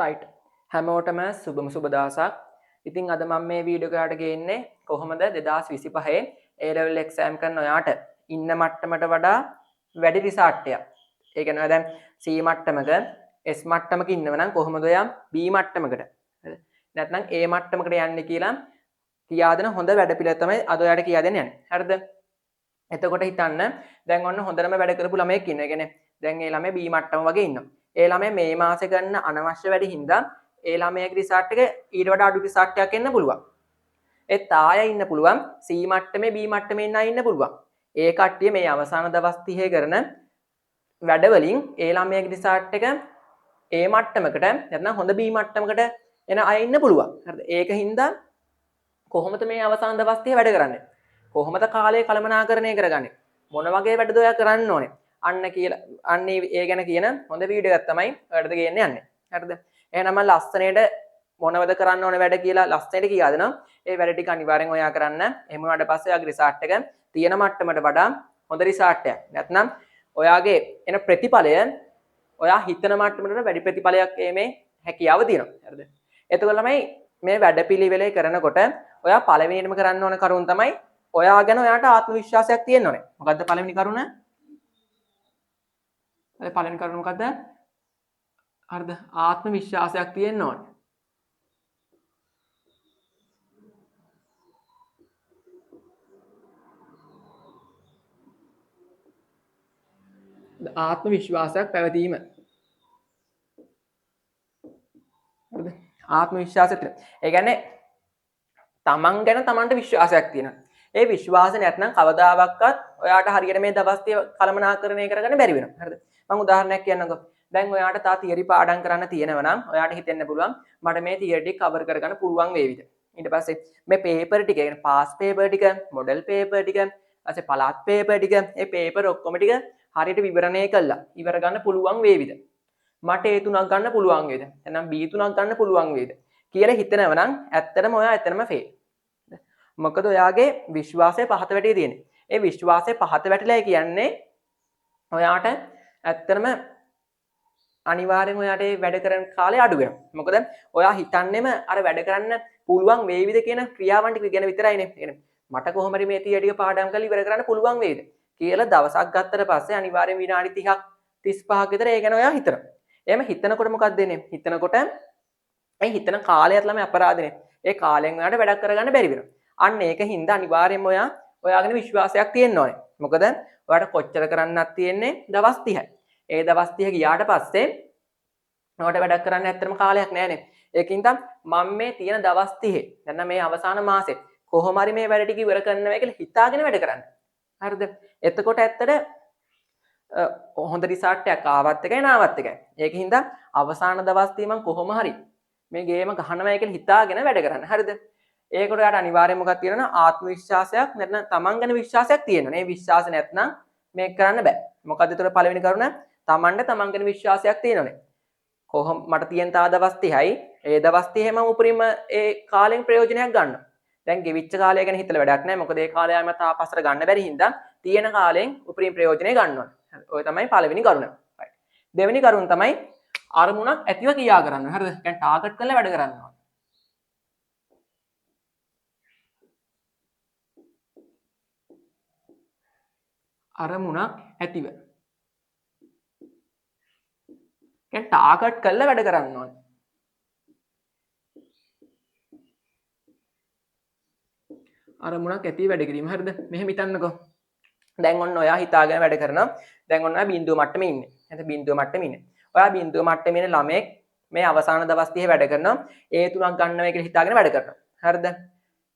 right හැමෝටම සුබම සුබ දවසක්. ඉතින් අද මම මේ වීඩියෝ එකකට ගේන්නේ කොහොමද 2025 A level exam කරන ඔයාට ඉන්න මට්ටමට වඩා වැඩි රිසල්ට් එකක්. ඒ කියන්නේ දැන් C මට්ටමක S මට්ටමක ඉන්නව නම් කොහොමද ඔයා B මට්ටමකට හරිද? නැත්නම් A මට්ටමකට යන්නේ කියලා කියා දෙන හොඳ වැඩපිළිවෙල තමයි අද ඔයාලට කියා දෙන්න යන්නේ. හරිද? එතකොට හිතන්න දැන් ඔන්න හොඳටම වැඩ කරපු ළමයෙක් ඉන්නවා. ඒ කියන්නේ දැන් ඒ ළමයා B මට්ටම වගේ ඉන්නවා. ඒ ළමයා මේ මාසේ ගන්න අනවශ්‍ය වැඩි හින්දා ඒ ළමයාගේ රිසල්ට් එක ඊට වඩා අඩු රිසල්ට් එකක් එන්න පුළුවන්. ඒත් ආයෙ ඉන්න පුළුවන් C මට්ටමේ B මට්ටමේ ඉන්න අය ඉන්න පුළුවන්. ඒ කට්ටිය මේ අවසාන දවස් 30 කරන වැඩ වලින් ඒ ළමයාගේ රිසල්ට් එක A මට්ටමකට නැත්නම් හොඳ B මට්ටමකට එන අය ඉන්න පුළුවන්. හරිද? ඒක හින්දා කොහොමද මේ අවසාන දවස් 30 වැඩ කරන්නේ? කොහොමද කාලය කළමනාකරණය කරගන්නේ? මොන වගේ වැඩද ඔයා කරන්න ඕනේ? අන්න ඒ ගැන කියන හොඳ වීඩියෝ එකක් තමයි ඔයාලට ගේන්න යන්නේ. හරිද? එහෙනම් මම ලස්සනට මොනවද කරන්න ඕනේ වැඩ කියලා ලස්සනට කියා දෙනවා. ඒ වැඩ ටික අනිවාර්යෙන් ඔයා කරන්න. එහෙම වුණාට පස්සේ ඔයාගේ රිසල්ට් එක තියෙන මට්ටමට වඩා හොඳ රිසල්ට් එකක්. නැත්නම් ඔයාගේ එන ප්‍රතිඵලය ඔයා හිතන මට්ටමකට වැඩි ප්‍රතිඵලයක් එීමේ හැකියාව තියෙනවා. හරිද? එතකොට ළමයි මේ වැඩපිළිවෙලේ කරනකොට ඔයා පළවෙනියටම කරන්න ඕන කරුණ තමයි ඔයා ගැන ඔයාට ආත්ම විශ්වාසයක් තියෙන්න ඕනේ. මොකද්ද පළවෙනි කරුණ? පළවෙනි කරුණ මොකද්ද? හරිද? ආත්ම විශ්වාසයක් තියෙන්න ඕනේ. ආත්ම විශ්වාසයක් පැවතීම. හරිද? ආත්ම විශ්වාසය තියෙනවා. ඒ කියන්නේ තමන් ගැන තමන්ට විශ්වාසයක් තියෙනවා. ඒ විශ්වාසය නැත්නම් කවදාවත් ඔයාට හරියට මේ දවස් 30 කළමනාකරණය කරගන්න බැරි වෙනවා. හරිද? මම උදාහරණයක් කියන්නම්කෝ. දැන් ඔයාට තා තියරි පාඩම් කරන්න තියෙනවා නම් ඔයාට හිතෙන්න පුළුවන් මට මේ තියරි ටික කවර් කරගන්න පුළුවන් වේවිද? ඊට පස්සේ මේ පේපර් ටික, يعني පාස් පේපර් ටික, මොඩල් පේපර් ටික, ඊපස්සේ පළාත් පේපර් ටික, මේ පේපර් ඔක්කොම ටික හරියට විවරණය කළා. ඉවර ගන්න පුළුවන් වේවිද? මට A තුනක් ගන්න පුළුවන් වේද? එහෙනම් B තුනක් ගන්න පුළුවන් වේද? කියලා හිතනවා නම් ඇත්තටම ඔයා එතනම ෆේල්. මොකද ඔයාගේ විශ්වාසය පහත වැටේ තියෙන්නේ. ඒ විශ්වාසය පහත වැටිලා කියන්නේ ඔයාට ඇත්තටම අනිවාර්යෙන් ඔයාට ඒ වැඩ කරන කාලය අඩු වෙනවා. මොකද ඔයා හිතන්නේම අර වැඩ කරන්න පුළුවන් වේවිද කියන ක්‍රියාවන් ටික ගැන විතරයිනේ. يعني මට කොහොම හරි මේ තියරි ටික පාඩම් කරලා ඉවර කරන්න පුළුවන් වේද කියලා දවසක් ගත්තට පස්සේ අනිවාර්යෙන් විනාඩි 30ක් 35ක් විතර ඒ ගැන ඔයා හිතනවා. එහෙම හිතනකොට මොකක්ද වෙන්නේ? හිතනකොට ඒ හිතන කාලයත් ළමයි අපරාධනේ. ඒ කාලෙන් ඔයාට වැඩක් කරගන්න බැරි වෙනවා. අන්න ඒක හින්දා අනිවාර්යෙන්ම ඔයාගෙන විශ්වාසයක් තියෙන්න ඕනේ. මොකද ඔයාට කොච්චර කරන්නක් තියෙන්නේ දවස් 30යි. ඒ දවස් 30 ගියාට පස්සේ ඔයාට වැඩක් කරන්න ඇත්තටම කාලයක් නැහැනේ. ඒකින්ද මම මේ තියෙන දවස් 30 නැත්නම් මේ අවසාන මාසේ කොහොම හරි මේ වැඩ ටික ඉවර කරනවා කියලා හිතාගෙන වැඩ කරන්න. හරිද? එතකොට ඇත්තට හොඳ රිසල්ට් එකක් ආවත් එකයි නාවත් එකයි. ඒකින්ද අවසාන දවස් 30 මම කොහොම හරි මේ ගේම ගහනවා කියලා හිතාගෙන වැඩ කරන්න. හරිද? ඒකට ඔයාට අනිවාර්යයෙන් මොකක්ද තියෙනවා? ආත්ම විශ්වාසයක් නැත්නම් තමන් ගැන විශ්වාසයක් තියෙනවා. මේ විශ්වාසය නැත්නම් මේක කරන්න බෑ. මොකද්ද ඒතර පළවෙනි කරුණ? තමන්ට තමන් ගැන විශ්වාසයක් තියෙනවනේ. කොහොම මට තියෙන තා දවස් 30යි. ඒ දවස් 30 මම උපරිම ඒ කාලෙන් ප්‍රයෝජනයක් ගන්නවා. දැන් ගෙවිච්ච කාලය ගැන හිතලා වැඩක් නැහැ. මොකද ඒ කාලය ආයෙම තාපස්සට ගන්න බැරි හින්දා තියෙන කාලෙන් උපරිම ප්‍රයෝජනය ගන්න ඕනේ. ඔය තමයි පළවෙනි කරුණ. right. දෙවෙනි කරුණ තමයි අරමුණක් ඇතිව කියා කරන්න. හරිද? يعني ටාගට් කරලා වැඩ කරන්න ඕනේ. අරමුණක් ඇතිව. يعني ටාගට් කරලා වැඩ කරන්න ඕනේ. අරමුණක් ඇතිව වැඩ කිරීම. හරිද? මෙහෙම හිතන්නකෝ. දැන් ඔන්න ඔයා හිතාගෙන වැඩ කරනවා. දැන් ඔන්න ඔයා බිඳුව මට්ටමේ ඉන්නේ. නැත්නම් බිඳුව මට්ටමේ ඉන්නේ. ඔයා බිඳුව මට්ටමේ ඉන්න ළමෙක් මේ අවසාන දවස් 30 වැඩ කරනවා. A3ක් ගන්නවා කියලා හිතාගෙන වැඩ කරනවා. හරිද?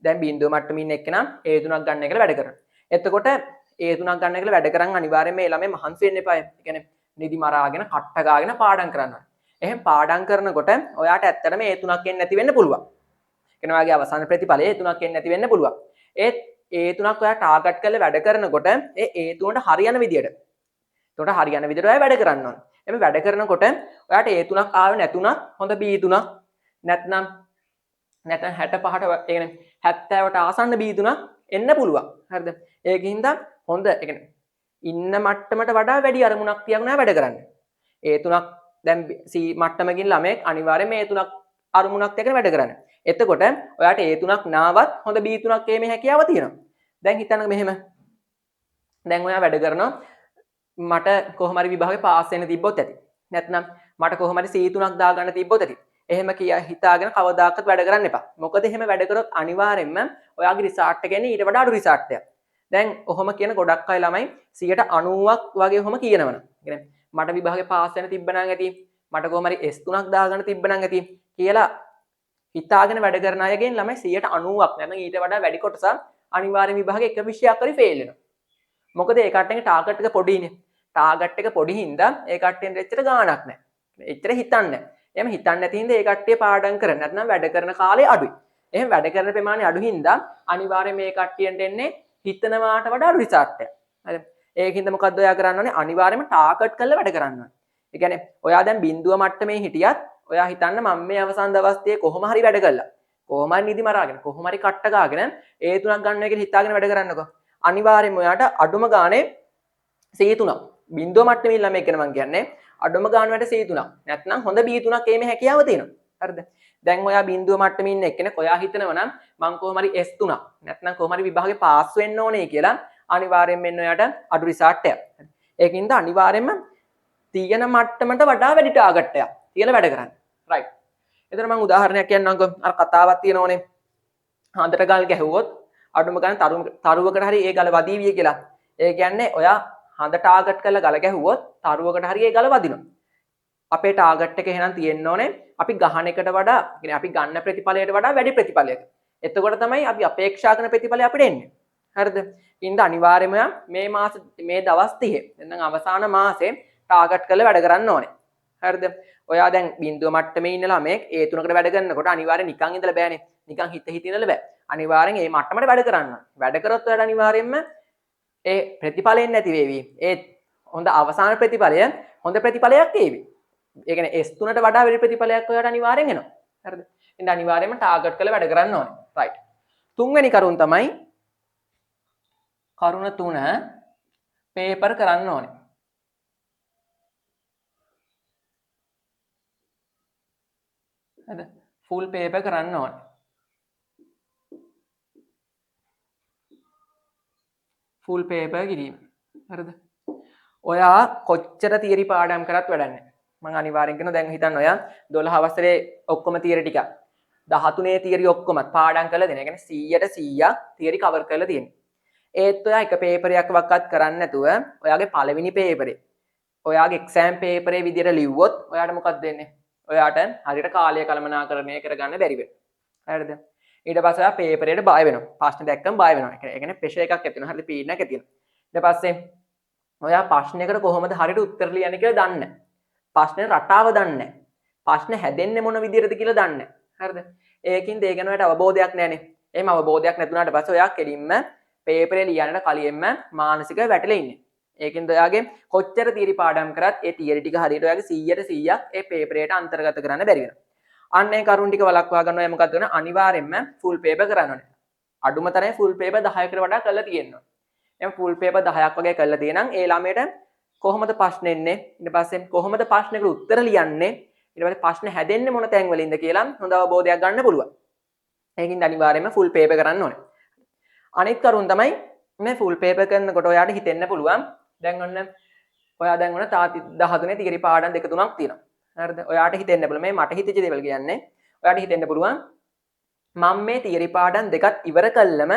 දැන් බිඳුව මට්ටමේ ඉන්න එක්කෙනා A3ක් ගන්න කියලා වැඩ කරනවා. එතකොට A3ක් ගන්න කියලා වැඩ කරන් අනිවාර්යයෙන්ම මේ ළමයා මහන්සි වෙන්න එපා. ඒ කියන්නේ නිදි මරාගෙන කට්ට ගාගෙන පාඩම් කරන්න ඕනේ. එහෙනම් පාඩම් කරනකොට ඔයාට ඇත්තටම A3ක් එන්නේ නැති වෙන්න පුළුවන්. කියන ඔයාගේ අවසාන ප්‍රතිඵලය A3ක් එන්නේ නැති වෙන්න පුළුවන්. ඒත් A3ක් ඔයා ටාගට් කරලා වැඩ කරනකොට ඒ A3ට හරියන විදියට. ඒකට හරියන විදියට ඔයා වැඩ කරන්න ඕනේ. එමෙ වැඩ කරනකොට ඔයාට A3ක් ආවේ නැතුණත් හොඳ B3ක් නැත්නම් 65ට ඒ කියන්නේ 70ට ආසන්න B3ක් එන්න පුළුවන්. හරිද? ඒකින්ද හොඳ ඒ කියන්නේ ඉන්න මට්ටමට වඩා වැඩි අරමුණක් තියාගෙන වැඩ කරන්න. A3ක් දැන් C මට්ටමකින් ළමයෙක් අනිවාර්යයෙන් මේ තුනක් අරමුණක් එක්ක වැඩ කරන්නේ. එතකොට ඔයාට A තුනක් නාවත් හොඳ B තුනක් ඒමේ හැකියාව තියෙනවා. දැන් හිතන්න මෙහෙම. දැන් ඔයා වැඩ කරනවා මට කොහොම හරි විභාගේ පාස් වෙන්න තිබ්බොත් ඇති. නැත්නම් මට කොහොම හරි C තුනක් දාගන්න තිබ්බොත් ඇති. එහෙම හිතාගෙන කවදාකවත් වැඩ කරන්න එපා. මොකද එහෙම වැඩ කරොත් අනිවාර්යෙන්ම ඔයාගේ රිසල්ට් එක එන්නේ ඊට වඩා අඩු රිසල්ට් එකක්. දැන් ඔහොම කියන ගොඩක් අය ළමයි 90ක් වගේ ඔහොම කියනවනේ. يعني මට විභාගේ පාස් වෙන්න තිබ්බනම් ඇති. මට කොහොම හරි S3ක් දාගන්න තිබ්බනම් ඇති කියලා හිතාගෙන වැඩ කරන අයගෙන් ළමයි 90ක් නැත්නම් ඊට වඩා වැඩි කොටසක් අනිවාර්යෙන් විභාගේ එක විෂයක් හරි ෆේල් වෙනවා. මොකද ඒ කට්ටියගේ ටාගට් එක පොඩිනේ. ටාගට් එක පොඩි හින්දා ඒ කට්ටියන්ට එච්චර ගාණක් නැහැ. එච්චර හිතන්නේ නැහැ. එහෙම හිතන්නේ නැති හින්දා ඒ කට්ටිය පාඩම් කරන්නේ නැත්නම් වැඩ කරන කාලේ අඩුයි. එහෙම වැඩ කරන ප්‍රමාණය අඩු හින්දා අනිවාර්යයෙන් මේ කට්ටියන්ට එන්නේ හිතනවාට වඩා අඩු රිසල්ට් එකක්. හරි. ඒකින්ද මොකද්ද ඔයා කරන්න ඕනේ? අනිවාර්යයෙන්ම ටාගට් කරලා වැඩ කරන්න ඕනේ. ඒ කියන්නේ ඔයා දැන් බිඳුව මට්ටමේ හිටියත් ඔයා හිතන්න මම මේ අවසන් දවස් ටිකේ කොහොම හරි වැඩ කළා. කොහොම හරි නිදි මරාගෙන කොහොම හරි කට්ට ගාගෙන ඒ තුනක් ගන්නවා කියලා හිතාගෙන වැඩ කරන්නකෝ. අනිවාර්යයෙන්ම ඔයාට අඩුම ගානේ C3ක් බිඳුව මට්ටමේ ළමයෙක් ගැන මම කියන්නේ අඩුම ගානකට C3ක් නැත්නම් හොඳ B3ක් ඒමේ හැකියාව තියෙනවා. හරිද? දැන් ඔයා බිඳුව මට්ටමේ ඉන්න එක්කෙනෙක් ඔයා හිතනවා නම් මං කොහොම හරි S3ක් නැත්නම් කොහොම හරි විභාගේ පාස් වෙන්න ඕනේ කියලා අනිවාර්යයෙන්ම මෙන්න ඔයාට අඩු රිසල්ට් එකක්. ඒකින්ද අනිවාර්යයෙන්ම තියෙන මට්ටමට වඩා වැඩි ටාගට් එකක් තියලා වැඩ කරන්න. රයිට්. එතන මම උදාහරණයක් කියන්නම්කෝ. අර කතාවක් තියෙනෝනේ. හඳට ගල් ගැහුවොත් අඩුම ගානේ තරුවකට හරි ඒ ගල වදීවිය කියලා. ඒ කියන්නේ ඔයා හඳ ටාගට් කරලා ගල ගැහුවොත් තරුවකට හරි ඒ ගල වදිනවා. අපේ ටාගට් එක එහෙනම් තියෙන්න ඕනේ අපි ගහන එකට වඩා කියන්නේ අපි ගන්න ප්‍රතිඵලයට වඩා වැඩි ප්‍රතිඵලයක. එතකොට තමයි අපි අපේක්ෂා කරන ප්‍රතිඵලය අපිට එන්නේ. හරිද? ඉතින් අනිවාර්යයෙන්ම මේ දවස් 30 නැත්නම් අවසාන මාසේ ටාගට් කරලා වැඩ කරන්න ඕනේ. හරිද? ඔයා දැන් බිඳුව මට්ටමේ ඉන්න ළමයෙක් ඒ තුනකට වැඩ කරනකොට අනිවාර්යෙන් නිකන් ඉඳලා බෑනේ. නිකන් හිත ඉඳලා බෑ. අනිවාර්යෙන් මේ මට්ටමට වැඩ කරන්න ඕනේ. වැඩ කරොත් ඔයාට අනිවාර්යෙන්ම ඒ ප්‍රතිඵලෙන් නැති වේවි. ඒ හොඳ අවසාන ප්‍රතිඵලය හොඳ ප්‍රතිඵලයක් වේවි. ඒ කියන්නේ S3ට වඩා වැඩි ප්‍රතිඵලයක් ඔයාට අනිවාර්යෙන් එනවා. හරිද? ඉතින් අනිවාර්යෙන්ම ටාගට් කරලා වැඩ කරන්න ඕනේ. රයිට්. තුන්වෙනි කරුණ තමයි කරුණ 3 පේපර් කරන්න ඕනේ. හරිද? ෆුල් පේපර් කරන්න ඕනේ. ෆුල් පේපර් කිරීම. හරිද? ඔයා කොච්චර තියරි පාඩම් කරත් වැඩක් නැහැ. මම අනිවාර්යෙන් කියනවා දැන් හිතන්න ඔයා 12 වසරේ ඔක්කොම තියරි ටික 13 තියරි ඔක්කොමත් පාඩම් කරලා දෙන. ඒ කියන්නේ 100ට 100ක් තියරි කවර් කරලා තියෙනවා. ඒත් ඔයා එක පේපරයක් වක්වත් කරන්නේ නැතුව ඔයාගේ පළවෙනි පේපරේ ඔයාගේ එක්සෑම් පේපරේ විදියට ලිව්වොත් ඔයාට මොකක්ද වෙන්නේ? ඔයාට හරියට කාලය කළමනාකරණය කරගන්න බැරි වෙනවා. හරිද? ඊට පස්සේ ඔයා පේපරේට බය වෙනවා. ප්‍රශ්න දැක්කම බය වෙනවා. ඒ කියන්නේ ප්‍රෙෂර් එකක් ඇති වෙනවා. හරිද? පීඩනයක් ඇති වෙනවා. ඊට පස්සේ ඔයා ප්‍රශ්නයකට කොහොමද හරියට උත්තර ලියන්නේ කියලා දන්නේ නැහැ. ප්‍රශ්නේ රටාව දන්නේ නැහැ. ප්‍රශ්න හැදෙන්නේ මොන විදියටද කියලා දන්නේ නැහැ. හරිද? ඒකින්ද ඒ ගැන ඔයාලට අවබෝධයක් නැහැනේ. එහෙම අවබෝධයක් නැතුණාට පස්සේ ඔයා කෙලින්ම පේපරේ ලියන්නට කලින්ම මානසිකව වැටලා ඉන්නේ. ඒකින්ද ඔයාගේ කොච්චර තියරි පාඩම් කරත් ඒ තියරි ටික හරියට ඔයාගේ 100ට 100ක් ඒ පේපරේට අන්තර්ගත කරන්න බැරි වෙනවා. අන්න ඒ කරුණ ටික වළක්වා ගන්න ඔයා මොකක්ද කරන්නේ? අනිවාර්යයෙන්ම ෆුල් පේපර් කරන්න ඕනේ. අඩුම තරමේ ෆුල් පේපර් 10කට වඩා කරලා තියෙන්න ඕනේ. එහෙනම් ෆුල් පේපර් 10ක් වගේ කරලා තියෙනම් ඒ ළමයට කොහොමද ප්‍රශ්න එන්නේ? ඊට පස්සේ කොහොමද ප්‍රශ්නකට උත්තර ලියන්නේ? ඊට පස්සේ ප්‍රශ්න හැදෙන්නේ මොන තැන් වලින්ද කියලා හොඳ අවබෝධයක් ගන්න පුළුවන්. ඒකින්ද අනිවාර්යයෙන්ම ෆුල් පේපර් කරන්න ඕනේ. අනිත් කරුණ තමයි මේ ෆුල් පේපර් කරනකොට ඔයාට හිතෙන්න පුළුවන් දැන් ඔන්න ඔයා දැන් ඔන්න තාති 13 තියරි පාඩම් දෙක තුනක් තියෙනවා. හරිද? ඔයාට හිතෙන්න පුළුවන් මේ මට හිතෙච්ච දේවල් කියන්නේ. ඔයාට හිතෙන්න පුළුවන් මම මේ තියරි පාඩම් දෙකත් ඉවර කළම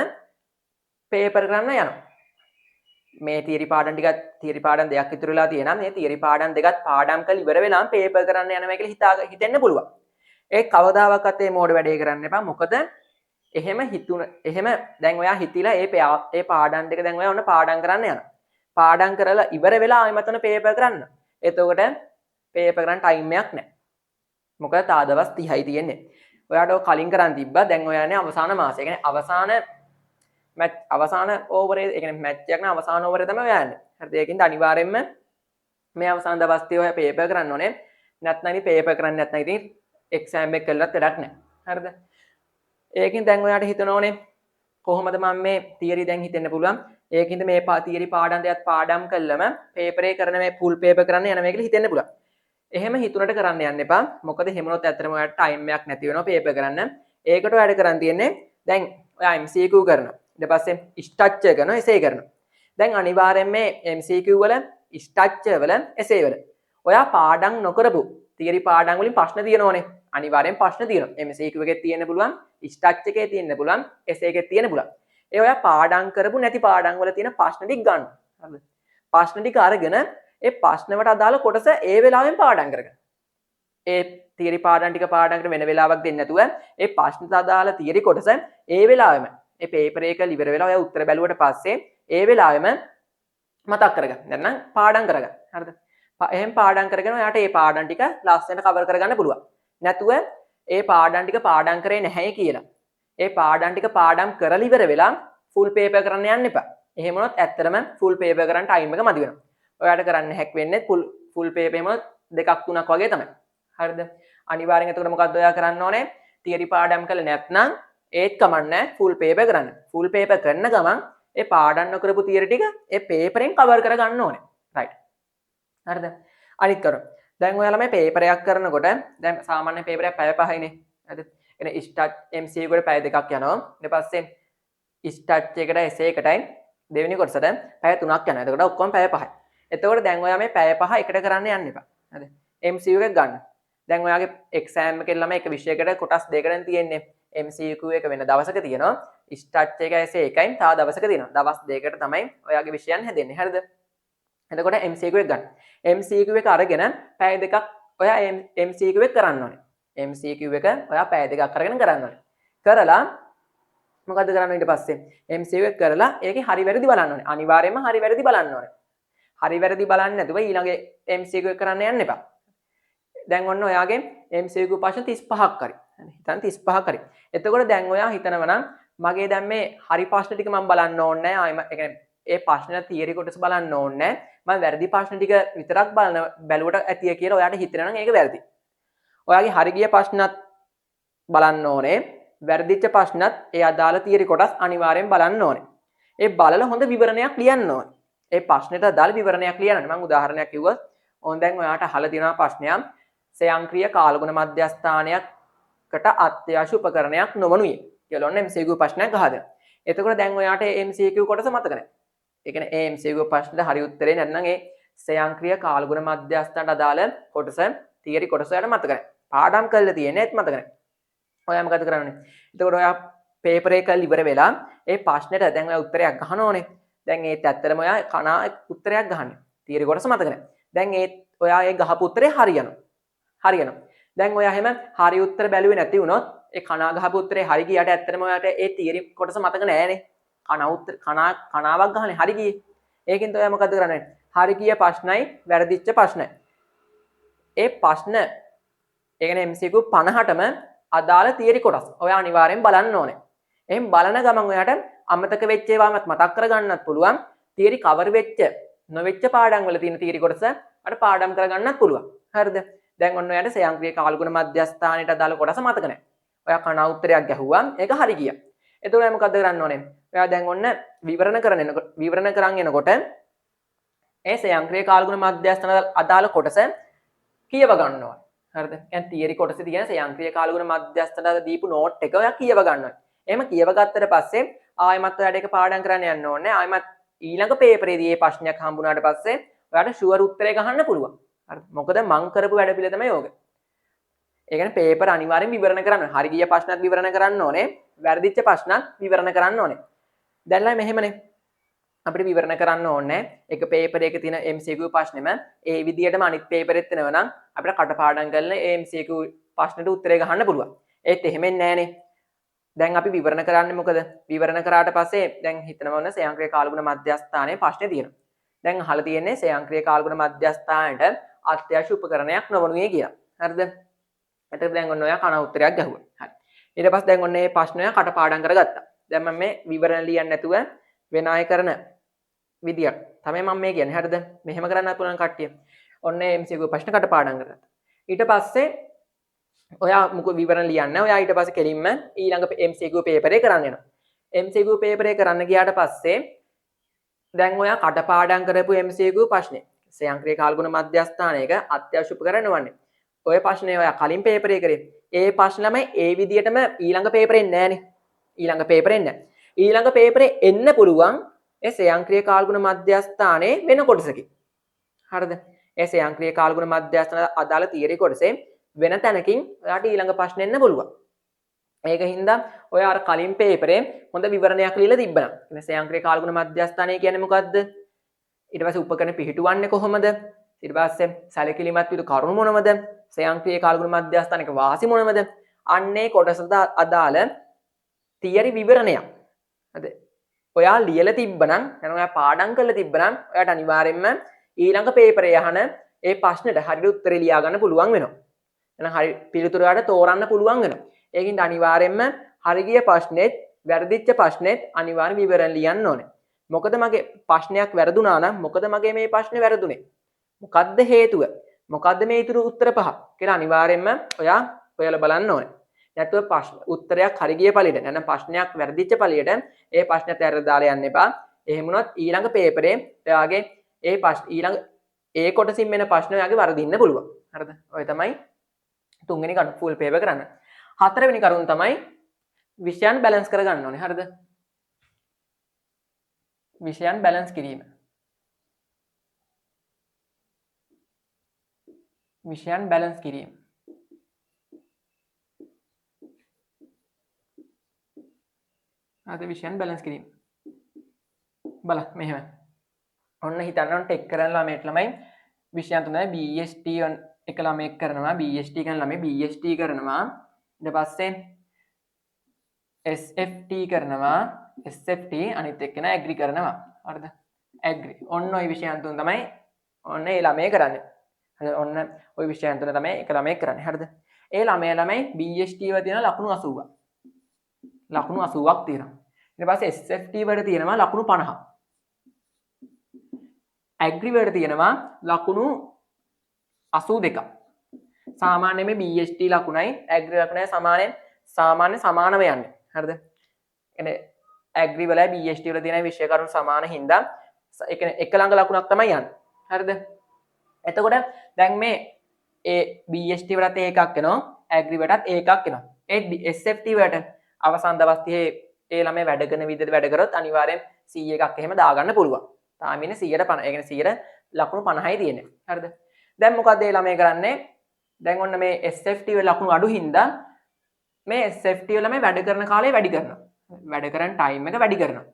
පේපර් කරන්න යනවා. මේ තියරි පාඩම් ටිකත් තියරි පාඩම් දෙකක් ඉතුරු වෙලා තියෙනවා. මේ තියරි පාඩම් දෙකත් පාඩම් කරලා ඉවර වෙලාම පේපර් කරන්න යනවා කියලා හිතෙන්න පුළුවන්. ඒ කවදාවත් ඒ මෝඩ වැඩේ කරන්න එපා. මොකද එහෙම දැන් ඔයා හිතිලා ඒ පාඩම් දෙක දැන් ඔයා ඔන්න පාඩම් කරන්න යනවා. පාඩම් කරලා ඉවර වෙලා ආයෙමත් ඔන්න පේපර් කරන්න. එතකොට පේපර් කරන්න ටයිම් එකක් නැහැ. මොකද තා දවස් 30යි තියෙන්නේ. ඔයාට ඔය කලින් කරන් තිබ්බා. දැන් ඔයානේ අවසාන මාසය. ඒ කියන්නේ අවසාන ඕවරේ ඒ කියන්නේ මැච් එකක් නේ අවසාන ඕවරේ තමයි ඔයා යන්නේ. හරිද? ඒකින්ද අනිවාර්යයෙන්ම මේ අවසාන දවස් 30 ඔයා පේපර් කරන්න ඕනේ. නැත්නම් ඉතින් පේපර් කරන්නේ නැත්නම් ඉතින් එක්සෑම් එක කළත් වැඩක් නැහැ. හරිද? ඒකින් දැන් ඔයාට හිතන ඕනේ කොහොමද මම මේ තියරි දැන් හිතෙන්න පුළුවන්. ඒකින්ද මේ තියරි පාඩම් දෙකත් පාඩම් කළම පේපරේ කරන මේ ෆුල් පේපර් කරන්න යන මේ කියලා හිතෙන්න පුළුවන්. එහෙම හිතුනට කරන්න යන්න එපා. මොකද එහෙම වුණොත් ඇත්තටම ඔයාලට ටයිම් එකක් නැති වෙනවා පේපර් කරන්න. ඒකට ඔයාලට කරන්න තියෙන්නේ දැන් ඔයා MCQ කරනවා. ඊට පස්සේ ස්ට්‍රක්චර් කරනවා, එසේ කරනවා. දැන් අනිවාර්යෙන් මේ MCQ වල ස්ට්‍රක්චර් වල එසේ වල ඔයා පාඩම් නොකරපු තියරි පාඩම් වලින් ප්‍රශ්න තියෙනවනේ. අනිවාර්යෙන් ප්‍රශ්න තියෙනවා. MCQ එකේ තියෙන්න පුළුවන්, ස්ට්‍රක්චර් එකේ තියෙන්න පුළුවන්, එසේ එකේ තියෙන්න පුළුවන්. ඒ ඔයා පාඩම් කරපු නැති පාඩම් වල තියෙන ප්‍රශ්න ටික ගන්න. හරිද? ප්‍රශ්න ටික අරගෙන ඒ ප්‍රශ්න වලට අදාළ කොටස ඒ වෙලාවෙන් පාඩම් කරගන්න. ඒ තියරි පාඩම් ටික පාඩම් කරන වෙන වෙලාවක් දෙන්නේ නැතුව ඒ ප්‍රශ්නට අදාළ තියරි කොටස ඒ වෙලාවෙම ඒ පේපර් එක ඉවර වෙලා ඔයා උත්තර බැලුවට පස්සේ ඒ වෙලාවෙම මතක් කරගන්න. නැත්නම් පාඩම් කරගන්න. හරිද? එහෙන් පාඩම් කරගෙන ඔයාට ඒ පාඩම් ටික ලස්සනට කවර් කරගන්න පුළුවන්. නැතුව ඒ පාඩම් ටික පාඩම් කරේ නැහැ කියලා. ඒ පාඩම් ටික පාඩම් කරලා ඉවර වෙලා ෆුල් පේපර් කරන්න යන්න එපා. එහෙම වුණොත් ඇත්තටම ෆුල් පේපර් කරන්න ටයිම් එක මදි වෙනවා. ඔයාට කරන්න හැක් වෙන්නේ ෆුල් පේපර් එහෙම දෙකක් තුනක් වගේ තමයි. හරිද? අනිවාර්යෙන් එතකොට මොකද්ද ඔයා කරන්න ඕනේ? තියරි පාඩම් කළා නැත්නම් ඒත් කමන්නේ ෆුල් පේපර් කරන්න. ෆුල් පේපර් කරන ගමන් ඒ පාඩම් නොකරපු තියරි ටික ඒ පේපරෙන් කවර් කර ගන්න ඕනේ. රයිට්. හරිද? අනිත් කර. දැන් ඔයාලා මේ පේපර් එකක් කරනකොට දැන් සාමාන්‍ය පේපර් එකක් පැය 5යිනේ. හරිද? එනේ ස්ටාර්ට් MCQ එකට පැය 2ක් යනවා. ඊට පස්සේ ස්ටාර්ට් එකකට එසේ එකටයි දෙවෙනි කොටසට පැය 3ක් යනවා. එතකොට ඔක්කොම පැය 5යි. එතකොට දැන් ඔයා මේ පැය 5 එකට කරන්න යන්න එපා. හරිද? MCQ එක ගන්න. දැන් ඔයාගේ එක්සෑම් එකේ ළමයි එක විෂයකට කොටස් දෙකකින් තියෙන්නේ. MCQ එක වෙන දවසක තියෙනවා. ස්ටාර්ට් එක ඇසේ එකයි තව දවසක තියෙනවා. දවස් දෙකකට තමයි ඔයාගේ විෂයන් හැදෙන්නේ. හරිද? එතකොට MCQ එක ගන්න. MCQ එක අරගෙන පැය දෙකක් ඔයා MCQ එක කරන්න ඕනේ. MCQ එක ඔයා පැය දෙකක් අරගෙන කරන්න ඕනේ. කරලා මොකද්ද කරන්න ඊට පස්සේ MCQ එක කරලා ඒකේ හරි වැරදි බලන්න ඕනේ. අනිවාර්යයෙන්ම හරි වැරදි බලන්න ඕනේ. හරි වැරදි බලන්නේ නැතුව ඊළඟ MCQ එක කරන්න යන්න එපා. දැන් ඔන්න ඔයාගේ MCQ ප්‍රශ්න 35ක් හරි. හිතන්න 35ක් හරි. එතකොට දැන් ඔයා හිතනවා නම් මගේ දැන් මේ හරි ප්‍රශ්න ටික මම බලන්න ඕනේ නැහැ. ආයෙම ඒ කියන්නේ ඒ ප්‍රශ්න තියරි කොටස බලන්න ඕනේ නැහැ. මම වැරදි ප්‍රශ්න ටික විතරක් බැලුවට ඇතිය කියලා ඔයාට හිතෙනවා නම් ඒක වැරදි. ඔයාගේ හරි ගිය ප්‍රශ්නත් බලන්න ඕනේ. වැරදිච්ච ප්‍රශ්නත් ඒ අදාළ තියරි කොටස් අනිවාර්යෙන් බලන්න ඕනේ. ඒ බලලා හොඳ විවරණයක් ලියන්න ඕනේ. ඒ ප්‍රශ්නෙට අදාළ විවරණයක් ලියන්න. මම උදාහරණයක් කිව්වොත් ඕන් දැන් ඔයාට අහලා තියෙනවා ප්‍රශ්නයක් ස්වයංක්‍රීය කාලගුණ මධ්‍යස්ථානයකට අත්‍යවශ්‍ය උපකරණයක් නොවනුයේ කියලා ඔන්න MCQ ප්‍රශ්නයක් අහලා. එතකොට දැන් ඔයාට MCQ කොටස මතක නැහැ. ඒ කියන්නේ MCQ ප්‍රශ්නෙට හරි උත්තරේ නැත්නම් ඒ ස්වයංක්‍රීය කාලගුණ මධ්‍යස්ථානට අදාළ කොටස තියරි කොටස ඔයාලට මතක නැහැ. පාඩම් කරලා තියෙන්නේ ඒත් මතක නැහැ. ඔයා මොකද කරන්නේ? එතකොට ඔයා පේපර් එක ඉවර වෙලා ඒ ප්‍රශ්නෙට දැන් ඔයා උත්තරයක් ගහන්න ඕනේ. දැන් ඒත් ඇත්තටම ඔයා කනා උත්තරයක් ගහන්නේ. තියරි කොටස මතක නැහැ. දැන් ඒත් ඔයා ඒ ගහපු උත්තරේ හරියනවා. හරියනවා. දැන් ඔයා එහෙම හරි උත්තර බැලුවේ නැති වුණොත් ඒ කනා ගහපු උත්තරේ හරි ගියට ඇත්තටම ඔයාට ඒ තියරි කොටස මතක නෑනේ. කනාවක් ගහන්නේ හරි ගියේ. ඒකෙන් ඔයා මොකද කරන්නේ? හරි ගිය ප්‍රශ්නයි වැරදිච්ච ප්‍රශ්නයි. ඒ ප්‍රශ්න ඒ කියන්නේ MCQ 50ටම අදාළ තියරි කොටස් ඔයා අනිවාර්යෙන් බලන්න ඕනේ. එහෙන් බලන ගමන් ඔයාට අමතක වෙච්ච ඒවාමත් මතක් කරගන්නත් පුළුවන්. තියරි කවර් වෙච්ච නොවෙච්ච පාඩම් වල තියෙන තියරි කොටස අර පාඩම් කරගන්නත් පුළුවන්. හරිද? දැන් ඔන්න ඔයාට ස්වයංක්‍රීය කාලගුණ මධ්‍යස්ථානයට අදාළ කොටස මතක නැහැ. ඔයා කන උත්තරයක් ගැහුවා ඒක හරි ගියා. එතකොට ඔයා මොකද කරන්න ඕනේ? ඔයා දැන් ඔන්න විවරණ කරන් එනකොට ඒ ස්වයංක්‍රීය කාලගුණ මධ්‍යස්ථානයට අදාළ කොටස කියව ගන්න ඕනේ. හරිද? يعني තියරි කොටසේ තියෙන ස්වයංක්‍රීය කාලගුණ මධ්‍යස්ථානයට දීපු නෝට් එක ඔයා කියව ගන්න ඕනේ. එහෙම කියව ගත්තට පස්සේ ආයෙමත් ඔයාට ඒක පාඩම් කරන්න යන්න ඕනේ. ආයෙමත් ඊළඟ පේපරේදී මේ ප්‍රශ්නයක් හම්බුනාට පස්සේ ඔයාට ෂුවර් උත්තරේ ගහන්න පුළුවන්. හරිද? මොකද මං කරපු වැඩ පිළ තමයි ඕක. ඒ කියන්නේ පේපර් අනිවාර්යෙන් විවරණ කරන්න ඕනේ. හරි ගිය ප්‍රශ්නත් විවරණ කරන්න ඕනේ. වැරදිච්ච ප්‍රශ්නත් විවරණ කරන්න ඕනේ. දැන්ලා මෙහෙමනේ. අපිට විවරණ කරන්න ඕනේ. එක පේපර් එකේ තියෙන MCQ ප්‍රශ්නෙම ඒ විදිහටම අනිත් පේපරෙත් එනවා නම් අපිට කටපාඩම් කරලා ඒ MCQ ප්‍රශ්නෙට උත්තරේ ගහන්න පුළුවන්. ඒත් එහෙම නෑනේ. දැන් අපි විවරණ කරන්නේ මොකද? විවරණ කරාට පස්සේ දැන් හිතනවා ඔන්න ස්වයංක්‍රීය කාලගුණ මධ්‍යස්ථානයේ ප්‍රශ්නේ තියෙනවා. දැන් අහලා තියෙන්නේ ස්වයංක්‍රීය කාලගුණ මධ්‍යස්ථානයට අත්‍යවශ්‍ය උපකරණයක් නොවනුයේ කියලා. හරිද? එතකොට දැන් ඔන්න ඔයා කන උත්තරයක් ගැහුවා. හරි. ඊට පස්සේ දැන් ඔන්න මේ ප්‍රශ්නය කටපාඩම් කරගත්තා. දැන් මම මේ විවරණ ලියන්නේ නැතුව වෙන අය කරන විදියට තමයි මම මේ කියන්නේ. හරිද? මෙහෙම කරන්නත් පුළුවන් කට්ටිය. ඔන්න MCQ ප්‍රශ්න කටපාඩම් කරගත්තා. ඊට පස්සේ ඔයා මොකද විවරණ ලියන්නේ? ඔයා ඊට පස්සේ කෙලින්ම ඊළඟ MCQ පේපරේ කරන්න යනවා. MCQ පේපරේ කරන්න ගියාට පස්සේ දැන් ඔයා කටපාඩම් කරපු MCQ ප්‍රශ්නේ ස්වයංක්‍රීය කාලගුණ මධ්‍යස්ථානයක අත්‍යවශ්‍ය උපකරණ වන්නේ. ඔය ප්‍රශ්නේ ඔයා කලින් පේපරේ කරේ. ඒ ප්‍රශ්න ළමයි ඒ විදිහටම ඊළඟ පේපරේ එන්නේ නැහනේ. ඊළඟ පේපරේ එන්නේ නැහැ. ඊළඟ පේපරේ එන්න පුළුවන් ඒ ස්වයංක්‍රීය කාලගුණ මධ්‍යස්ථානයේ වෙන කොටසකින්. හරිද? ඒ ස්වයංක්‍රීය කාලගුණ මධ්‍යස්ථාන අදාළ තියරි කොටසේ වෙන තැනකින් ඔයාට ඊළඟ ප්‍රශ්න එන්න පුළුවන්. ඒක හින්දා ඔය අර කලින් පේපරේ හොඳ විවරණයක් ලියලා තිබ්බනම්. ඉතින් ස්වයංක්‍රීය කාලගුණ මධ්‍යස්ථානය කියන්නේ මොකද්ද? ඊට පස්සේ උපකරණ පිහිටුවන්නේ කොහොමද? ඊට පස්සේ සැලකිලිමත් යුතු කරුණු මොනවද? ස්වයංක්‍රීය කාලගුණ මධ්‍යස්ථානයක වාසි මොනවද? අන්නේ කොටසට අදාළ තියරි විවරණයක්. හරිද? ඔයා ලියලා තිබ්බනම් නැත්නම් ඔයා පාඩම් කරලා තිබ්බනම් ඔයාට අනිවාර්යයෙන්ම ඊළඟ පේපරේ යහන ඒ ප්‍රශ්නෙට හරියට උත්තරේ ලියා ගන්න පුළුවන් වෙනවා. එහෙනම් හරි පිළිතුරු ඔයාට තෝරන්න පුළුවන් වෙනවා. ඒකින්ද අනිවාර්යයෙන්ම හරි ගිය ප්‍රශ්නෙත් වැරදිච්ච ප්‍රශ්නෙත් අනිවාර්ය විවරණ ලියන්න ඕනේ. මොකද මගේ ප්‍රශ්නයක් වැරදුනා නම් මොකද මගේ මේ ප්‍රශ්නේ වැරදුනේ? මොකද්ද හේතුව? මොකද්ද මේ ඊතුරු උත්තර පහ කියලා අනිවාර්යයෙන්ම ඔයා ඔයාලා බලන්න ඕනේ. නැත්නම් ප්‍රශ්න උත්තරයක් හරි ගිය ඵලයට නැත්නම් ප්‍රශ්නයක් වැරදිච්ච ඵලයට ඒ ප්‍රශ්නත් ඇරලා දාලා යන්න එපා. එහෙම වුණොත් ඊළඟ පේපරේ ඔයාගේ ඒ ප්‍රශ්න ඊළඟ ඒ කොටසින් වෙන ප්‍රශ්න ඔයාගේ වරදින්න පුළුවන්. හරිද? ඔය තමයි තුන්වෙනි කරුණ ෆුල් පේපර් කරන්න. හතරවෙනි කරුණ තමයි විෂයන් බැලන්ස් කරගන්න ඕනේ. හරිද? විෂයන් බැලන්ස් කිරීම. විෂයන් බැලන්ස් කිරීම. අද විෂයන් බැලන්ස් කිරීම. බලන්න මෙහෙම. ඔන්න හිතන්න ටෙක් කරන ළමයට ළමයි විෂයන් තුනයි BST එක ළමයෙක් කරනවා BST කරන ළමයි BST කරනවා ඊට පස්සේ SFT කරනවා SFT අනිත් එක්කෙනා ඇග්‍රි කරනවා. හරිද? ඇග්‍රි. ඔන්න ওই විෂයන් තුන තමයි ඔන්න ඒ ළමයේ කරන්නේ. හරි ඔන්න ওই විෂයන් තුන තමයි එක ළමයෙක් කරන්නේ. හරිද? ඒ ළමයි BST වල තියෙන ලකුණු 80ක්. ලකුණු 80ක් තියෙනවා. ඊට පස්සේ SFT වල තියෙනවා ලකුණු 50ක්. ඇග්‍රි වල තියෙනවා ලකුණු 82ක්. සාමාන්‍ය මේ BST ලකුණයි ඇග්‍රි ලකුණයි සමානව යන්නේ. හරිද? කියන්නේ ඇග්‍රි වලයි BST වල තියෙන විෂය කරුණු සමාන හින්දා ඒ කියන්නේ එක ළඟ ලකුණක් තමයි යන්නේ. හරිද? එතකොට දැන් මේ ඒ BST වලත් ඒකක් එනවා ඇග්‍රි වලටත් ඒකක් එනවා. ඒ SFT වලට අවසන් දවස් 30 ඒ ළමයි වැඩ කරන විදිහට වැඩ කරොත් අනිවාර්යෙන් 100 එකක් එහෙම දාගන්න පුළුවන්. තාම ඉන්නේ 150. ඒ කියන්නේ 100 ලකුණු 50යි තියෙන්නේ. හරිද? දැන් මොකද මේ ළමයි කරන්නේ? දැන් ඔන්න මේ SFT වල ලකුණු අඩු හින්දා මේ SFT වල මේ වැඩ කරන කාලය වැඩි කරනවා. වැඩ කරන ටයිම් එක වැඩි කරනවා.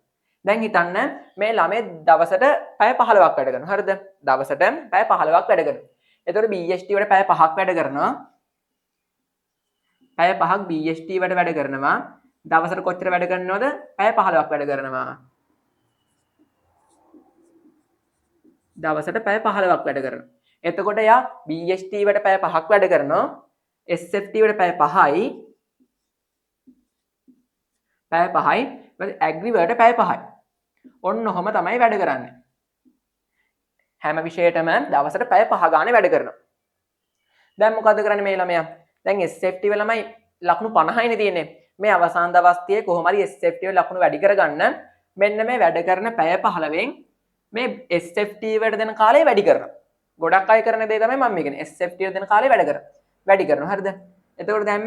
දැන් හිතන්න මේ ළමයි දවසට පැය 15ක් වැඩ කරනවා. හරිද? දවසට පැය 15ක් වැඩ කරනවා. එතකොට BST වල පැය 5ක් වැඩ කරනවා. පැය 5ක් BST වලට වැඩ කරනවා. දවසට කොච්චර වැඩ කරනවද? පැය 15ක් වැඩ කරනවා. දවසට පැය 15ක් වැඩ කරනවා. එතකොට යා BST වලට පැය 5ක් වැඩ කරනවා. SFT වලට පැය 5යි. පැය 5යි. ඇග්‍රි වලට පැය 5යි. ඔන්න ඔහම තමයි වැඩ කරන්නේ. හැම විෂයයටම දවසට පැය 5 ගානේ වැඩ කරනවා. දැන් මොකද කරන්නේ මේ ළමයා? දැන් SFT වල ළමයි ලකුණු 50යිනේ තියෙන්නේ. මේ අවසාන දවස් 30 කොහොම හරි SFT වල ලකුණු වැඩි කරගන්න මෙන්න මේ වැඩ කරන පැය 15න් මේ SFT වලට දෙන කාලය වැඩි කරනවා. ගොඩක් අය කරන දේ තමයි මම කියන්නේ. SFT වලට දෙන කාලය වැඩි කරනවා. හරිද? එතකොට දැන්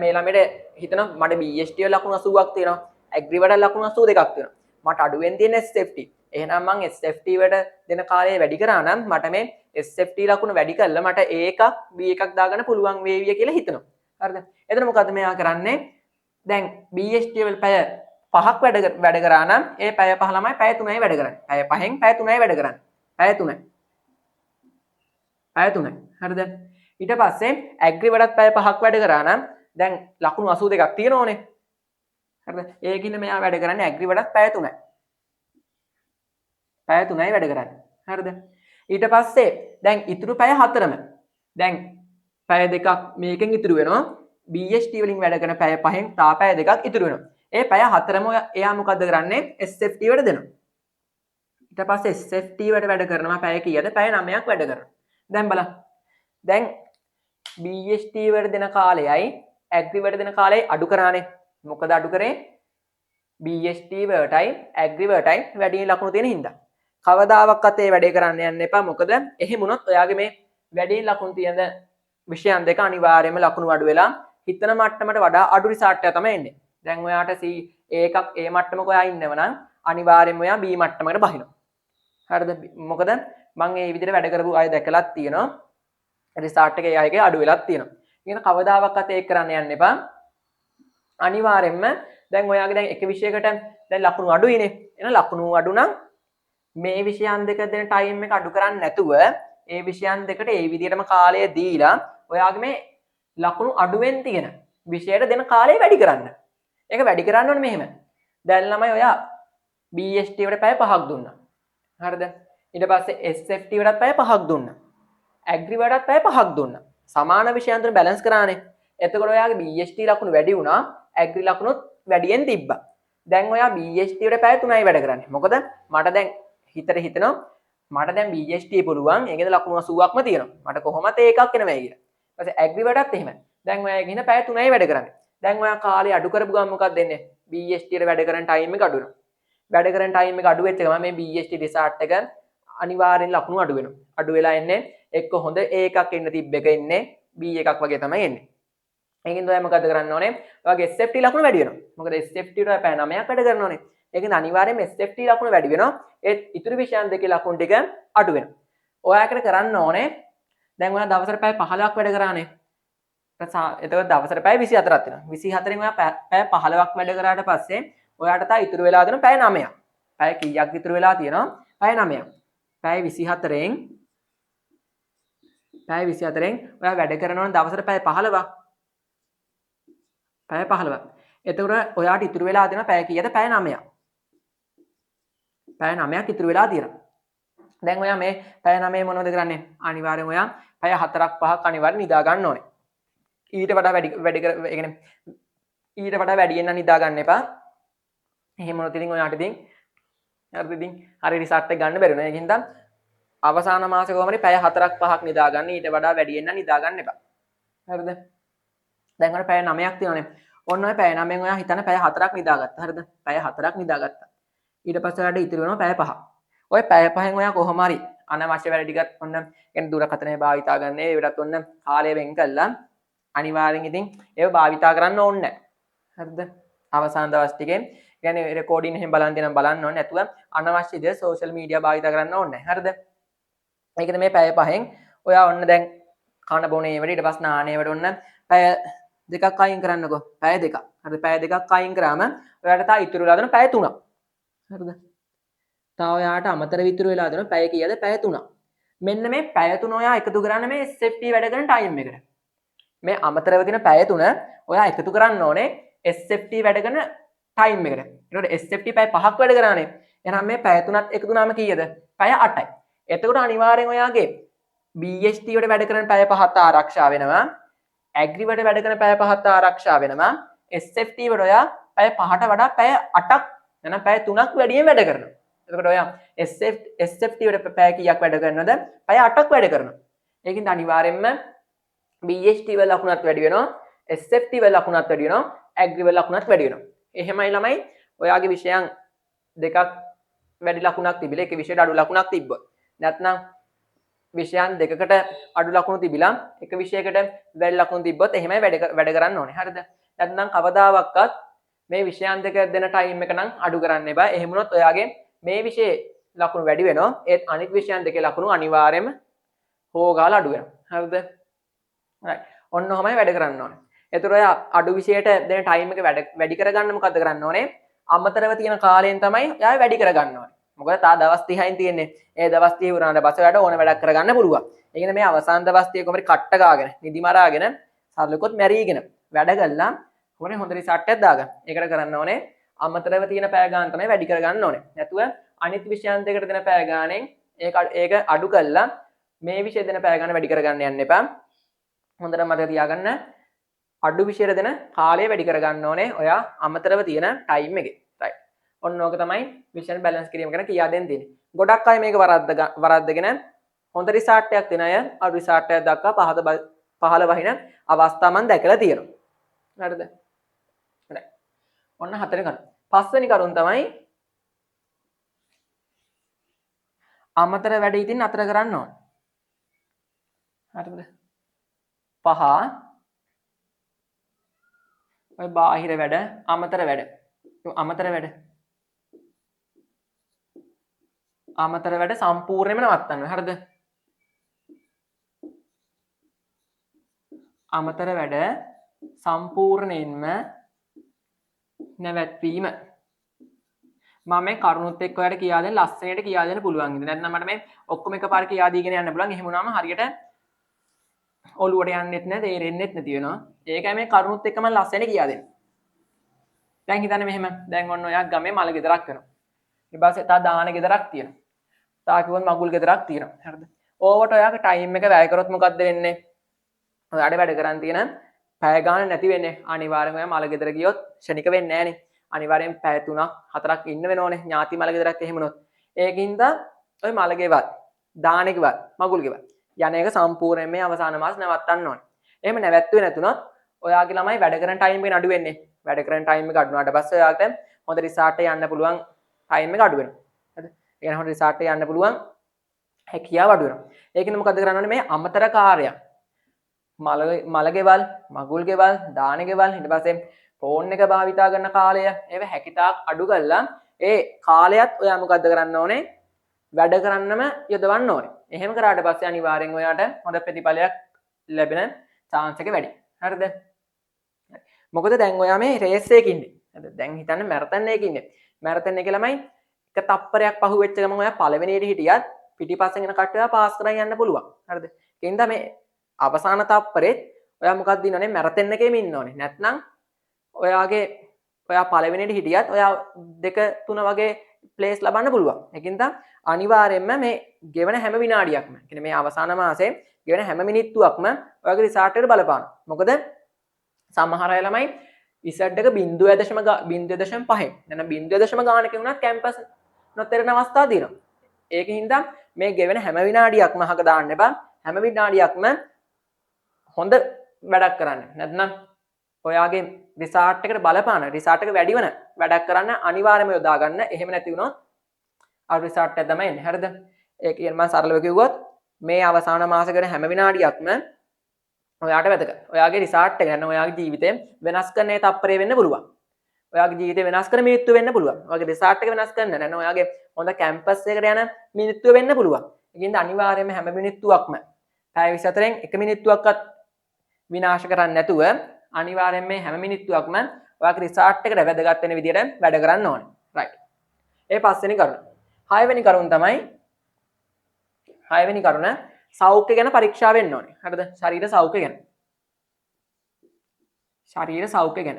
මේ ළමයට හිතනවා මට BST වල ලකුණු 80ක් තියෙනවා. ඇග්‍රි වල ලකුණු 82ක් තියෙනවා. මට අඩුවෙන් තියෙන SFT. එහෙනම් මම SFT වලට දෙන කාලය වැඩි කරා නම් මට මේ SFT ලකුණු වැඩි කරලා මට A එකක් B එකක් දාගන්න පුළුවන් වේවිය කියලා හිතනවා. හරිද? එතන මොකද මෙයා කරන්නේ? දැන් BST වල පැය 5ක් වැඩ කරා නම් ඒ පැය 5 ළමයි පැය 3යි වැඩ කරන්නේ. පැය 5න් පැය 3යි වැඩ කරන්නේ. පැය 3යි. හරිද? ඊට පස්සේ ඇග්‍රි වලත් පැය 5ක් වැඩ කරා නම් දැන් ලකුණු 82ක් තියෙනෝනේ. හරිද? ඒකින්ද මෙයා වැඩ කරන්නේ ඇග්‍රි වලත් පැය 3යි. පැය 3යි වැඩ කරන්නේ. හරිද? ඊට පස්සේ දැන් ඉතුරු පැය 4ම. දැන් පැය 2ක් මේකෙන් ඉතුරු වෙනවා. BST වලින් වැඩ කරන පැය 5න් තා පැය 2ක් ඉතුරු වෙනවා. ඒ පැය 4ම එයා මොකද්ද කරන්නේ? SFT වලට දෙනවා. ඊට පස්සේ SFT වලට වැඩ කරනවා පැය කීයද? පැය 9ක් වැඩ කරනවා. දැන් බලන්න. දැන් BST වලට දෙන කාලයයි ඇග්‍රි වලට දෙන කාලයයි අඩු කරානේ. මොකද අඩු කරේ? BST වලටයි ඇග්‍රි වලටයි වැඩි ලකුණු තියෙන හින්දා. කවදාවත් ඒ වැඩේ කරන්න යන්න එපා. මොකද එහෙම වුණොත් ඔයාගේ මේ වැඩේ ලකුණු තියෙන විෂයන් දෙක අනිවාර්යයෙන්ම ලකුණු අඩු වෙලා හිතන මට්ටමට වඩා අඩු රිසල්ට් එක තමයි එන්නේ. දැන් ඔයාට C එකක් A මට්ටමක ඔයා ඉන්නව නම් අනිවාර්යයෙන්ම ඔයා B මට්ටමකට බහිනවා. හරිද? මොකද මම මේ විදිහට වැඩ කරපු අය දැකලත් තියෙනවා. රිසල්ට් එක ඒ අයගේ අඩු වෙලක් තියෙනවා. ඉතින් කවදාවත් ඒක කරන්න යන්න එපා. අනිවාර්යයෙන්ම දැන් ඔයාගේ දැන් එක විෂයකට දැන් ලකුණු අඩුයිනේ. එහෙනම් ලකුණු අඩු නම් මේ විෂයන් දෙක දෙන ටයිම් එක අඩු කරන්නේ නැතුව ඒ විෂයන් දෙකට ඒ විදිහටම කාලය දීලා ඔයාගේ මේ ලකුණු අඩුවෙන් තියෙන විෂයට දෙන කාලය වැඩි කරන්න. ඒක වැඩි කරන්න ඕනේ මෙහෙම. දැන් ළමයි ඔයා BST වලට පැය 5ක් දුන්නා. හරිද? ඊට පස්සේ SFT වලට පැය 5ක් දුන්නා. ඇග්‍රි වලට පැය 5ක් දුන්නා. සමාන විෂයන් තුන බැලන්ස් කරානේ. එතකොට ඔයාගේ BST ලකුණු වැඩි වුණා, ඇග්‍රි ලකුණුත් වැඩියෙන් තිබ්බා. දැන් ඔයා BST වලට පැය 3යි වැඩ කරන්නේ. මොකද මට දැන් හිතට හිතෙනවා මට දැන් BST පුළුවන්. ඒකේද ලකුණු 80ක්ම තියෙනවා. මට කොහොමද ඒකක් එනවා කියලා. ඊට පස්සේ ඇග්‍රි වලටත් එහෙමයි. දැන් ඔයා ගිහින් පැය 3යි වැඩ කරන්නේ. දැන් ඔයා කාලය අඩු කරපු ගමන් මොකක්ද වෙන්නේ? BST වල වැඩ කරන ටයිම් එක අඩු වෙනවා. වැඩ කරන ටයිම් එක අඩු වෙච්ච ගමන් මේ BST රිසල්ට් එක අනිවාර්යෙන් ලකුණු අඩු වෙනවා. අඩු වෙලා එන්නේ එක්ක හොඳ A එකක් එන්න තිබ්බ එක එන්නේ B එකක් වගේ තමයි එන්නේ. ඒකින්ද ඔයා මොකද කරන්න ඕනේ? ඔයාගේ SFT ලකුණු වැඩි වෙනවා. මොකද SFT වල පැය 9ක් වැඩ කරන්න ඕනේ. ඒකින්ද අනිවාර්යයෙන්ම SFT ලකුණු වැඩි වෙනවා. ඒත් ඉතුරු විෂයන් දෙකේ ලකුණු ටික අඩු වෙනවා. ඔයාකට කරන්න ඕනේ දැන් ඔයා දවසට පැය 15ක් වැඩ කරානේ. එතකොට දවසට පැය 24ක් වෙනවා. 24න් ඔයා පැය 15ක් වැඩ කරාට පස්සේ ඔයාට තා ඉතුරු වෙලා දෙන පැය 9ක්. පැය කීයක් ඉතුරු වෙලා තියෙනවා? පැය 9ක්. පැය 24න් ඔයා වැඩ කරනවා දවසට පැය 15ක්. පැය 15ක්. එතකොට ඔයාට ඉතුරු වෙලා දෙන පැය කීයද? පැය 9ක්. පැය 9ක් ඉතුරු වෙලා තියෙනවා. දැන් ඔයා මේ පැය 9 මොනවද කරන්නේ? අනිවාර්යෙන් ඔයා පැය 4ක් 5ක් අනිවාර්යෙන් නිදා ගන්න ඕනේ. ඊට වඩා වැඩියෙන් නිදා ගන්න එපා. එහෙම වුණොත් ඉතින් ඔයාට ඉතින් හරි රිසල්ට් එක ගන්න බැරි වෙනවා. ඒකින්ද අවසාන මාසේ කොහමද පැය 4ක් 5ක් නිදා ගන්න. ඊට වඩා වැඩියෙන් නිදා ගන්න එපා. හරිද? දැන් ඔයාලා පැය 9ක් තියෙනවානේ. ඔන්න ඔය පැය 9න් ඔයා හිතන්න පැය 4ක් නිදාගත්තා. හරිද? පැය 4ක් නිදාගත්තා. ඊට පස්සේ ඔයාලට ඉතුරු වෙනවා පැය 5ක්. ඔය පැය 5න් ඔයා කොහොම හරි අනවශ්‍ය වැඩ ටිකත් ඔන්න කියන්නේ දුරකථනය භාවිතා ගන්න. ඒවටත් ඔන්න කාලය වෙන් කළා. අනිවාර්යෙන් ඉතින් ඒව භාවිතා කරන්න ඕනේ නැහැ. හරිද? අවසාන දවස් ටිකේ කියන්නේ රෙකෝඩින් එහෙම බලන් දෙනම් බලන්න ඕනේ නැතුව අනවශ්‍ය විදිහට සෝෂල් මීඩියා භාවිතා කරන්න ඕනේ නැහැ. හරිද? ඒකද මේ පැය 5න් ඔයා ඔන්න දැන් කන බොනේ ඒවට ඊට පස්සේ නානේවට ඔන්න පැය 2ක් අයින් කරන්නකෝ. පැය 2ක්. හරිද? පැය 2ක් අයින් කරාම ඔයාලට තා ඉතුරු වෙලා දෙන පැය 3ක්. හරිද? තා ඔයාට අමතර ඉතුරු වෙලා දෙන පැය කීයද? පැය 3ක්. මෙන්න මේ පැය 3 ඔයා එකතු කරන්න මේ SFT වැඩ කරන ටයිම් එකට. මේ අමතරව තියෙන පැය 3 ඔයා එකතු කරන්න ඕනේ SFT වැඩ කරන ටයිම් එකට. ඒකට SFT පැය 5ක් වැඩ කරානේ. එහෙනම් මේ පැය 3ත් එකතු වුණාම කීයද? පැය 8යි. එතකොට අනිවාර්යෙන් ඔයාගේ BST වල වැඩ කරන පැය 5ත් ආරක්ෂා වෙනවා. ඇග්‍රි වල වැඩ කරන පැය 5ත් ආරක්ෂා වෙනවා. SFT වල ඔයා පැය 5ට වඩා පැය 8ක් නැත්නම් පැය 3ක් වැඩියෙන් වැඩ කරනවා. එතකොට ඔයා SFT වල පැය කීයක් වැඩ කරනවද? පැය 8ක් වැඩ කරනවා. ඒකින්ද අනිවාර්යෙන්ම BST වල ලකුණත් වැඩි වෙනවා. SFT වල ලකුණත් වැඩි වෙනවා. ඇග්‍රි වල ලකුණත් වැඩි වෙනවා. එහෙමයි ළමයි ඔයාගේ විෂයන් දෙකක් වැඩි ලකුණක් තිබිලා එක විෂයට අඩු ලකුණක් තිබ්බොත්. නැත්නම් විෂයන් දෙකකට අඩු ලකුණු තිබිලා එක විෂයකට වැඩි ලකුණු තිබ්බොත් එහෙමයි වැඩ කරන්න ඕනේ. හරිද? නැත්නම් කවදාවත් මේ විෂයන් දෙක දෙන ටයිම් එක නම් අඩු කරන්න එපා. එහෙම වුණොත් ඔයාගේ මේ විෂයේ ලකුණු වැඩි වෙනවා. ඒත් අනිත් විෂයන් දෙකේ ලකුණු අනිවාර්යයෙන්ම හොගාලා අඩු වෙනවා. හරිද? right. ඔන්න ඔහමයි වැඩ කරන්න ඕනේ. එතකොට ඔයා අඩු විෂයට දෙන ටයිම් එක වැඩි කරගන්න මොකද්ද කරන්න ඕනේ? අමතරව තියෙන කාලයෙන් තමයි ඔයා වැඩි කරගන්න ඕනේ. මොකද තා දවස් 30යින් තියෙන්නේ. ඒ දවස් 30 වුණාට පස්සේ ඔයාලට ඕන වැඩක් කරගන්න පුළුවන්. ඒ කියන්නේ මේ අවසාන දවස් 30 කොහමද කට්ට ගාගෙන, නිදි මරාගෙන, සල්ලකොත් මැරීගෙන වැඩ කළා කොහොමද හොඳ රිසල්ට් එකක් දාගන්න. ඒකට කරන්න ඕනේ අමතරව තියෙන පැය ගාන තමයි වැඩි කරගන්න ඕනේ. නැතුව අනිත් විෂයන් දෙකට දෙන පැය ගානෙන් ඒක අඩු කළා මේ විෂය දෙන පැය ගාන වැඩි කරගන්න යන්න එපා. හොඳට මතක තියාගන්න අඩු විෂයට දෙන කාලය වැඩි කරගන්න ඕනේ ඔයා අමතරව තියෙන ටයිම් එකේ. right. ඔන්න ඕක තමයි විෂන් බැලන්ස් කිරීම ගැන කියා දෙන්න තියෙන්නේ. ගොඩක් අය මේක වරද්දගෙන හොඳ රිසල්ට් එකක් දෙන අය අඩු රිසල්ට් එකක් දක්වා පහළ වහින අවස්ථා මම දැකලා තියෙනවා. හරිද? right. ඔන්න හතරවෙනි කරුණ. පස්වෙනි කරුණ තමයි අමතර වැඩ ඉතින් අතර කරන්න ඕන. හරිද? 5 ඔය බාහිර වැඩ අමතර වැඩ. අමතර වැඩ සම්පූර්ණයෙන්ම නවත්තන්න. හරිද? අමතර වැඩ සම්පූර්ණයෙන්ම නැවැත්වීම. මම මේ කරුණුත් එක්ක ඔයාලට කියා දෙන්න ලස්සනට කියා දෙන්න පුළුවන් ඉතින් නැත්නම් මට මේ ඔක්කොම එකපාර කියා දීගෙන යන්න පුළුවන්. එහෙම වුණාම හරියට ඔළුවට යන්නෙත් නැහැ, තේරෙන්නෙත් නැති වෙනවා. ඒකයි මේ කරුණුත් එක්ක මම ලස්සනට කියා දෙන්නේ. දැන් හිතන්න මෙහෙම. දැන් ඔන්න ඔයා ගමේ මල ගෙදරක් කරනවා. ඊට පස්සේ තා දාන ගෙදරක් තියෙනවා. තා කිව්වොත් මගුල් ගෙදරක් තියෙනවා. හරිද? ඕවට ඔයාගේ ටයිම් එක වැය කරොත් මොකද්ද වෙන්නේ? ඔයාට වැඩ කරන් තියෙන පැය ගාන නැති වෙන්නේ. අනිවාර්යෙන්ම ඔයා මල ගෙදර ගියොත් ෂණික වෙන්නේ නැහනේ. අනිවාර්යෙන් පැය 3ක් 4ක් ඉන්න වෙනෝනේ ඥාති මල ගෙදරක් එහෙම නොත්. ඒකින්ද ඔය මල ගෙවත්, දාන ගෙවත්, මගුල් ගෙවත් යන එක සම්පූර්ණයෙන් මේ අවසාන මාස නවත්තන්න ඕනේ. එහෙම නැවැත්තුවේ නැතුනොත් ඔයාගේ ළමයි වැඩ කරන ටයිම් එක අඩු වෙන්නේ. වැඩ කරන ටයිම් එක අඩු වුණාට පස්සේ ඔයාට හොඳ රිසාර්ට් එක යන්න පුළුවන් ටයිම් එක අඩු වෙනවා. හරිද? ඒ කියන්නේ හොඳ රිසාර්ට් එක යන්න පුළුවන් හැකියාව අඩු වෙනවා. ඒකින්ද මොකද කරන්න ඕනේ මේ අමතර කාර්යයක්. මල ගෙවල්, මගුල් ගෙවල්, දාන ගෙවල් ඊට පස්සේ ෆෝන් එක භාවිතා කරන කාලය ඒව හැකිතාක් අඩු කරලා ඒ කාලයත් ඔයා මොකද්ද කරන්න ඕනේ? වැඩ කරන්නම යොදවන්න ඕනේ. එහෙම කරාට පස්සේ අනිවාර්යෙන් ඔයාට හොඳ ප්‍රතිඵලයක් ලැබෙන chance එක වැඩි. හරිද? මොකද දැන් ඔයා මේ රේස් එකේ ඉන්නේ. හරිද? දැන් හිතන්න මැරතන් එකේ ඉන්නේ. මැරතන් එකේ ළමයි එක තප්පරයක් පහු වෙච්ච ගමන් ඔයා පළවෙනියට හිටියත් පිටිපස්සෙන් එන කට්ටිය ඔයා පාස් කරන් යන්න පුළුවන්. හරිද? ඒකින්ද මේ අවසාන තප්පරෙත් ඔයා මොකක්ද ඉන්නෝනේ මැරතන් එකේම ඉන්න ඕනේ. නැත්නම් ඔයා පළවෙනියට හිටියත් ඔයා 2 3 වගේ ප්ලේස් ලබන්න පුළුවන්. ඒකින්ද අනිවාර්යයෙන්ම මේ ගෙවන හැම විනාඩියක්ම කියන්නේ මේ අවසාන මාසයේ ගෙවන හැම මිනිත්තුවක්ම ඔයාගේ රිසල්ට් එකට බලපානවා. මොකද සමහර අය ළමයි රිසල්ට් එක 0.5 නැත්නම් 0.0 ගානකින් උනත් කැම්පස් නොතෙරෙන අවස්ථා තියෙනවා. ඒකින්ද මේ ගෙවන හැම විනාඩියක්ම අහක දාන්න එපා. හැම විනාඩියක්ම හොඳ වැඩක් කරන්න. නැත්නම් ඔයාගේ රිසාර්ට් එකට බලපාන රිසාර්ට් එක වැඩි වෙන වැඩක් කරන්න අනිවාර්යයෙන්ම යොදා ගන්න. එහෙම නැති වුණොත් අර රිසාර්ට් එක තමයි එන්නේ. හරිද? ඒ කියන්නේ මම සරලව කිව්වොත් මේ අවසාන මාසෙකට හැම විනාඩියක්ම ඔයාට වැදගත්. ඔයාගේ රිසාර්ට් එක යන ඔයාගේ ජීවිතය වෙනස් කරන ඒ තප්පරේ වෙන්න පුළුවන්. ඔයාගේ ජීවිතය වෙනස් කරන මිනිත්තුව වෙන්න පුළුවන්. ඔයාගේ රිසාර්ට් එක වෙනස් කරන්න නැත්නම් ඔයාගේ හොඳ කැම්පස් එකකට යන මිනිත්තුව වෙන්න පුළුවන්. ඒකින්ද අනිවාර්යයෙන්ම හැම මිනිත්තුවක්ම පැය 24න් එක මිනිත්තුවක්වත් විනාශ කරන්නේ නැතුව අනිවාර්යෙන් මේ හැම මිනිත්තුවක්ම ඔයාගේ රිසාර්ට් එකට වැදගත් වෙන විදිහට වැඩ කරන්න ඕනේ. රයිට්. ඒ පස්වෙනි කරුණ. හයවෙනි කරුණ තමයි හයවෙනි කරුණ සෞඛ්‍ය ගැන පරීක්ෂා වෙන්න ඕනේ. හරිද? ශරීර සෞඛ්‍ය ගැන. ශරීර සෞඛ්‍ය ගැන.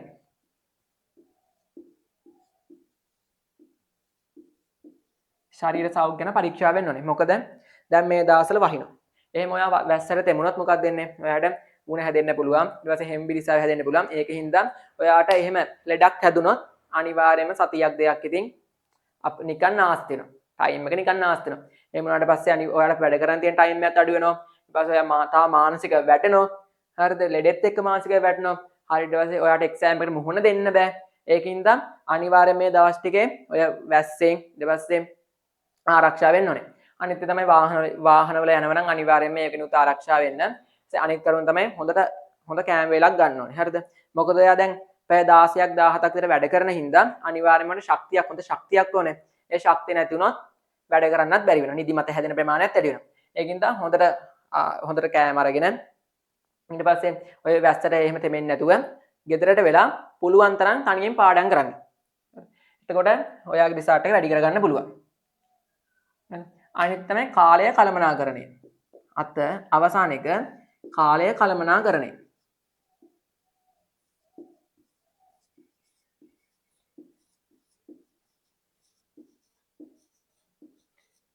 ශරීර සෞඛ්‍ය ගැන පරීක්ෂා වෙන්න ඕනේ. මොකද දැන් මේ දවස්වල වහිනවා. එහෙම ඔයා වැස්සට තෙමුණොත් මොකක්ද වෙන්නේ? ඔයාට මුණ හැදෙන්න පුළුවන්. ඊට පස්සේ හෙම්බිරිසාව හැදෙන්න පුළුවන්. ඒකින්ද ඔයාට එහෙම ලෙඩක් හැදුනොත් අනිවාර්යයෙන්ම සතියක් දෙකක් ඉතින් නිකන් නාස්ති වෙනවා. ටයිම් එක නිකන් නාස්ති වෙනවා. එහෙම වුණාට පස්සේ ඔයාලට වැඩ කරන් තියෙන ටයිම් එකත් අඩු වෙනවා. ඊට පස්සේ ඔයා මානසික වැටෙනවා. හරිද? ලෙඩෙත් එක්ක මානසික වැටෙනවා. හරියට පස්සේ ඔයාට එක්සෑම් එකට මුහුණ දෙන්න බෑ. ඒකින්ද අනිවාර්යයෙන් මේ දවස් ටිකේ ඔය වැස්සෙන් ඊට පස්සේ ආරක්ෂා වෙන්න ඕනේ. අනිත් තමයි වාහනවල යනවා නම් අනිවාර්යයෙන් මේකෙනුත් ආරක්ෂා වෙන්න. අනිත් කරුණ තමයි හොඳ කෑම වේලක් ගන්න ඕනේ. හරිද? මොකද ඔයා දැන් පැය 16ක් 17ක් විතර වැඩ කරන හින්දා අනිවාර්යයෙන්ම හොඳ ශක්තියක් ඕනේ. ඒ ශක්තිය නැති වුණොත් වැඩ කරන්නත් බැරි වෙනවා. නිදිමත හැදෙන ප්‍රමාණයත් වැඩි වෙනවා. ඒකින්ද හොඳට කෑම අරගෙන ඊට පස්සේ ඔය වැස්සට එහෙම තෙමෙන්නේ නැතුව ගෙදරට වෙලා පුළුවන් තරම් තනියෙන් පාඩම් කරන්න. එතකොට ඔයාගේ රිසල්ට් එක වැඩි කරගන්න පුළුවන්. අනිත් තමයි කාලය කළමනාකරණය. අවසාන එක කාලය කළමනාකරණය.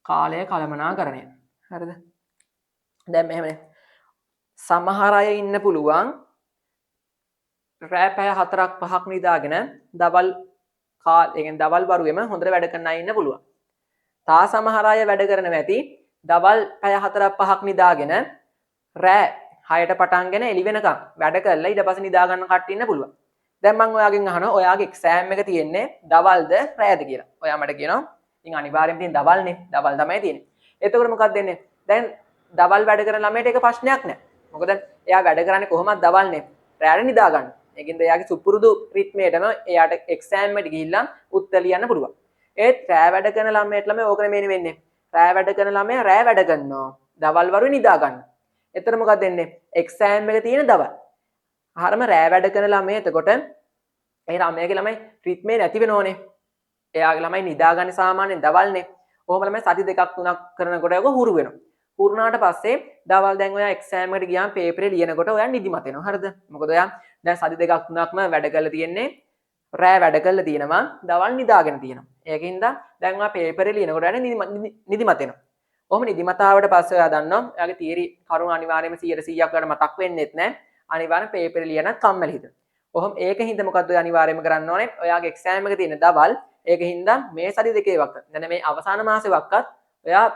කාලය කළමනාකරණය. හරිද? දැන් මෙහෙමනේ. සමහර අය ඉන්න පුළුවන් රෑ පැය 4ක් 5ක් නිදාගෙන දවල් වරුවේම හොඳට වැඩ කරන අය ඉන්න පුළුවන්. තා සමහර අය වැඩ කරනවා ඇති දවල් පැය 4ක් 5ක් නිදාගෙන රෑ 6ට පටන්ගෙන එළි වෙනකම් වැඩ කරලා ඊට පස්සේ නිදා ගන්න කට්ටිය ඉන්න පුළුවන්. දැන් මම ඔයාගෙන් අහනවා ඔයාගේ එක්සෑම් එක තියෙන්නේ දවල්ද රෑද කියලා. ඔයා මට කියනවා ඉතින් අනිවාර්යෙන්ම තියෙන දවල්නේ. දවල් තමයි තියෙන්නේ. එතකොට මොකක්ද වෙන්නේ? දැන් දවල් වැඩ කරන ළමයට ඒක ප්‍රශ්නයක් නෑ. මොකද එයා වැඩ කරන්නේ කොහොමද දවල්නේ. රැයට නිදා ගන්න. ඒකින්ද එයාගේ සුපුරුදු රිද්මේටම එයාට එක්සෑම් එකට ගිහිල්ලා උත්තර ලියන්න පුළුවන්. ඒත් රෑ වැඩ කරන ළමයට ඕක නෙමෙයි වෙන්නේ. රෑ වැඩ කරන ළමයා රෑ වැඩ කරනවා. දවල් වරුවේ නිදා ගන්න. එතන මොකක්ද වෙන්නේ? එක්සෑම් එක තියෙන දවල්. හරම රෑ වැඩ කරන ළමයි එතකොට ඒ ළමයාගේ ළමයි රිද්මේ නැති වෙනෝනේ. එයාගේ ළමයි නිදාගන්නේ සාමාන්‍යයෙන් දවල්නේ. කොහොම ළමයි සති දෙකක් තුනක් කරනකොට ඒක හුරු වෙනවා. හුරුනාට පස්සේ දවල් දැන් ඔයා එක්සෑම් එකට ගියාම පේපරේ ලියනකොට ඔයා නිදිමත වෙනවා. හරිද? මොකද ඔයා දැන් සති දෙකක් තුනක්ම වැඩ කරලා තියෙන්නේ රෑ වැඩ කරලා තියෙනවා. දවල් නිදාගෙන තියෙනවා. ඒකින්ද දැන් ඔයා පේපරේ ලියනකොට ඔයා නිදිමත වෙනවා. කොහොම නිදිමතාවට පස්සේ ඔයා දන්නවා ඔයාගේ තියරි කරුණු අනිවාර්යයෙන්ම 100%ක් ඔයාලට මතක් වෙන්නේත් නැහැ. අනිවාර්යෙන් පේපරේ ලියන කම්මැලි හිතෙනවා. කොහොම ඒකින්ද මොකද්ද ඔයා අනිවාර්යයෙන්ම කරන්න ඕනේ? ඔයාගේ එක්සෑම් එක තියෙන දවල් ඒකින්ද මේ සති දෙකේ වක්කත් දැන් මේ අවසාන මාසේ වක්කත් ඔයා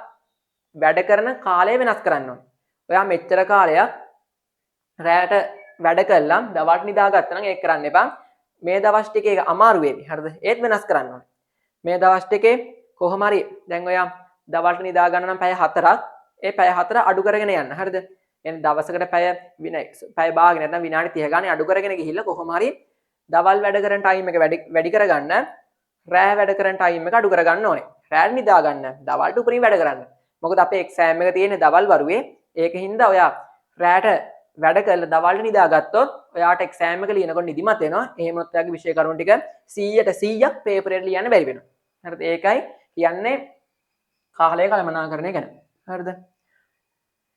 වැඩ කරන කාලය වෙනස් කරන්න ඕනේ. ඔයා මෙච්චර කාලයක් රැයට වැඩ කළා දවල්ට නිදාගත්තා නම් ඒක කරන්න එපා. මේ දවස් ටිකේ අමාරු වෙවි. හරිද? ඒත් වෙනස් කරන්න ඕනේ. මේ දවස් ටිකේ කොහොම හරි දැන් ඔයා දවල්ට නිදා ගන්න නම් පැය 4ක් ඒ පැය 4 අඩු කරගෙන යන්න. හරිද? එහෙනම් දවසකට පැය භාග නැත්නම් විනාඩි 30 ගානේ අඩු කරගෙන ගිහිල්ලා කොහොම හරි දවල් වැඩ කරන ටයිම් එක වැඩි කරගන්න රෑ වැඩ කරන ටයිම් එක අඩු කරගන්න ඕනේ. රෑ නිදා ගන්න. දවල්ට උපරිම වැඩ කරන්න. මොකද අපේ එක්සෑම් එක තියෙන්නේ දවල් වරුවේ. ඒකින්ද ඔයා රෑට වැඩ කරලා දවල්ට නිදාගත්තොත් ඔයාට එක්සෑම් එක ලියනකොට නිදිමත වෙනවා. එහෙම වුණොත් ඔයාගේ විෂය කරුණු ටික 100%ක් පේපරේට ලියන්න බැරි වෙනවා. හරිද? ඒකයි කියන්නේ කාලය කළමනාකරණය ගැන. හරිද?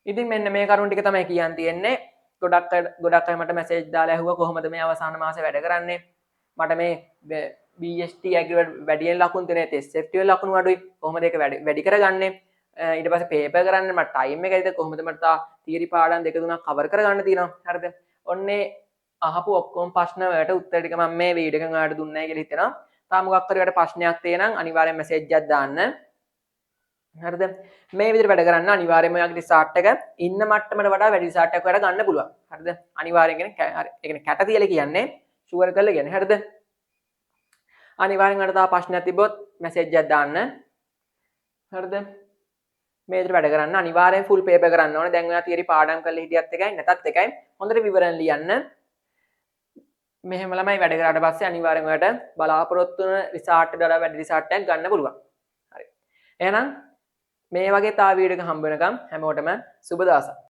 ඉතින් මෙන්න මේ කරුණු ටික තමයි කියන්න තියෙන්නේ. ගොඩක් අය මට මැසේජ් දාලා ඇහුවා කොහොමද මේ අවසාන මාසේ වැඩ කරන්නේ? මට මේ BST ඇග්‍රීමේට් වැඩියෙන් ලකුණු දෙන්නේ SFT වල ලකුණු අඩුයි. කොහොමද ඒක වැඩි කරගන්නේ? ඊට පස්සේ පේපර් කරන්න මට ටයිම් එක ඇයිද කොහොමද මට තියරි පාඩම් දෙක තුනක් කවර් කරගන්න තියෙනවා. හරිද? ඔන්නේ අහපු ඔක්කොම ප්‍රශ්න වලට උත්තර ටික මම මේ වීඩියෝ එකෙන් ඔයාලට දුන්නයි කියලා හිතෙනවා. තාම මොකක් හරි ඔයාලට ප්‍රශ්නයක් තියෙනම් අනිවාර්යෙන් මැසේජ් එකක් දාන්න. හරිද? මේ විදිහට වැඩ කරන්න අනිවාර්යයෙන්ම ඔයාගේ රිසර්ච් එක ඉන්න මට්ටමට වඩා වැඩි රිසර්ච් එකක් ඔයාලට ගන්න පුළුවන්. හරිද? අනිවාර්යෙන් කියන්නේ හරි. ඒ කියන්නේ කැට තියලා කියන්නේ ෂුවර් කරලා කියන්නේ. හරිද? අනිවාර්යෙන් ඔයාලට තව ප්‍රශ්නයක් තිබ්බොත් මැසේජ් එකක් දාන්න. හරිද? මේ විදිහට වැඩ කරන්න අනිවාර්යෙන් ෆුල් පේපර් කරන්න ඕනේ. දැන් ඔයා තියරි පාඩම් කරලා හිටියත් එකයි නැතත් එකයි. හොඳට විවරණ ලියන්න. මෙහෙම ළමයි වැඩ කරාට පස්සේ අනිවාර්යෙන් ඔයාලට බලාපොරොත්තු වෙන රිසර්ච් එකට වඩා වැඩි රිසර්ච් එකක් ගන්න පුළුවන්. හරි. එහෙනම් මේ වගේ තව වීඩියෝ එකක් හම්බ වෙනකම් හැමෝටම සුබ දවසක්.